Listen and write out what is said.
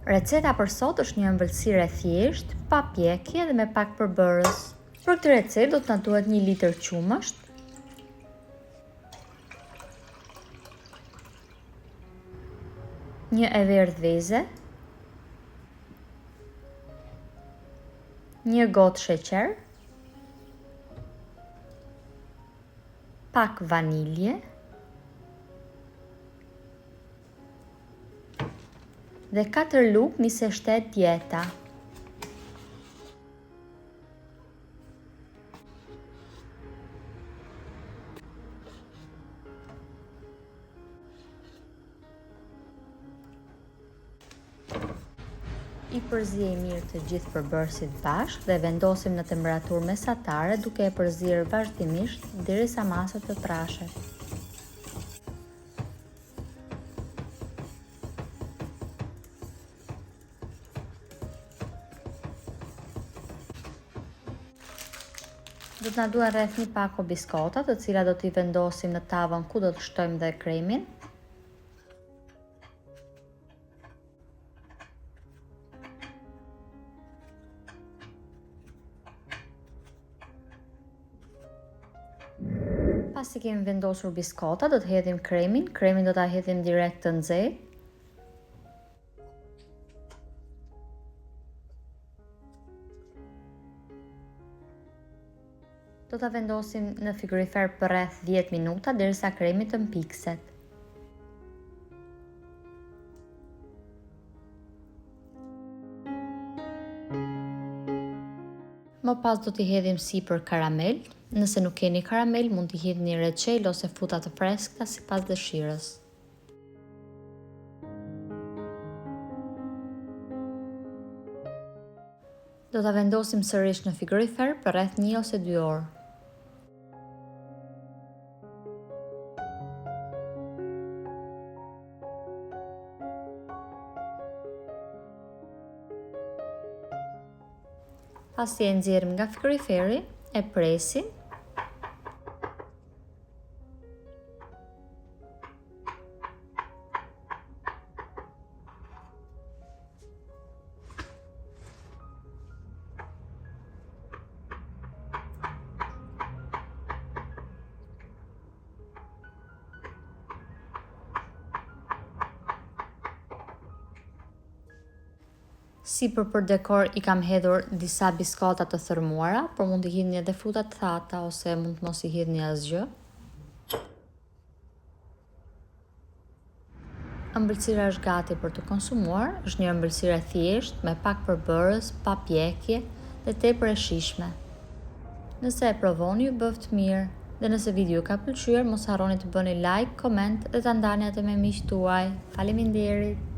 Receta për sot është një ëmbëlsirë e thjeshtë, pa pjekje dhe me pak përbërës. Për këtë recetë do të na duhet 1 litër qumësht, 1 e verdhë veze, 1 gotë sheqer, pak vanilje dhe 4 lugë mise shtet djeta. I përzijej mirë të gjithë përbërësit bashkë dhe vendosim në temperaturë mesatare duke e përzierë vazhdimisht derisa masa të trashet. Do të na duhen rreth 1 pako biskota, të cilat do t'i vendosim në tavën ku do të shtojmë dhe kremin. Pasi kemi vendosur biskota, do të hedhim kremin. Kremin do ta hedhim direkt të nxehtë. Do ta vendosim në frigorifer për rreth 10 minuta derisa kremi të mpikset. Më pas do t'i hedhim sipër karamel. Nëse nuk keni karamel, mund t'i hidhni reçel ose fruta të freskëta sipas dëshirës. Do ta vendosim sërish në frigorifer për rreth 1 ose 2 orë. Pasi e nxjerrim nga frigoriferi, e presim. Sipër për dekor i kam hedhur disa biskota të thërmuara, por mund t'i hidhni edhe fruta të thata ose mund të mos i hidhni asgjë. Ëmbëlsira është gati për të konsumuar. Është një ëmbëlsirë e thjeshtë me pak përbërës, pa pjekje dhe tepër e shijshme. Nëse e provoni, ju bëft mirë. Dhe nëse video ju ka pëlqyer, mos harroni të bëni like, koment dhe ta ndani atë me miqtë tuaj. Faleminderit.